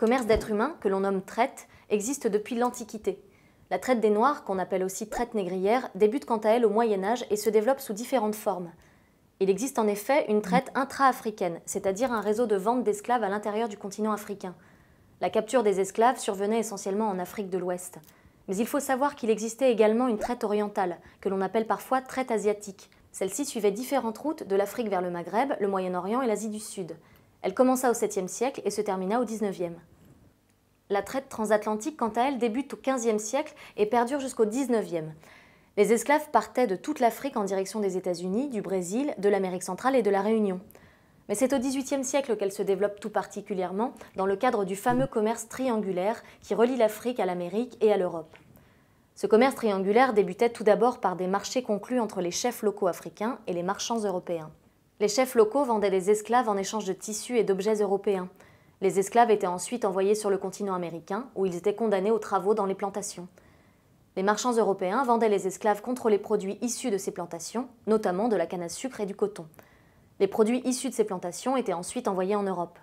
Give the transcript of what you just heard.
commerce d'êtres humains, que l'on nomme traite, existe depuis l'Antiquité. La traite des Noirs, qu'on appelle aussi traite négrière, débute quant à elle au Moyen-Âge et se développe sous différentes formes. Il existe en effet une traite intra-africaine, c'est-à-dire un réseau de vente d'esclaves à l'intérieur du continent africain. La capture des esclaves survenait essentiellement en Afrique de l'Ouest. Mais il faut savoir qu'il existait également une traite orientale, que l'on appelle parfois traite asiatique. Celle-ci suivait différentes routes de l'Afrique vers le Maghreb, le Moyen-Orient et l'Asie du Sud. Elle commença au 7e siècle et se termina au 19e. La traite transatlantique, quant à elle, débute au 15e siècle et perdure jusqu'au 19e. Les esclaves partaient de toute l'Afrique en direction des États-Unis, du Brésil, de l'Amérique centrale et de la Réunion. Mais c'est au XVIIIe siècle qu'elle se développe tout particulièrement dans le cadre du fameux commerce triangulaire qui relie l'Afrique à l'Amérique et à l'Europe. Ce commerce triangulaire débutait tout d'abord par des marchés conclus entre les chefs locaux africains et les marchands européens. Les chefs locaux vendaient des esclaves en échange de tissus et d'objets européens. Les esclaves étaient ensuite envoyés sur le continent américain où ils étaient condamnés aux travaux dans les plantations. Les marchands européens vendaient les esclaves contre les produits issus de ces plantations, notamment de la canne à sucre et du coton. Les produits issus de ces plantations étaient ensuite envoyés en Europe.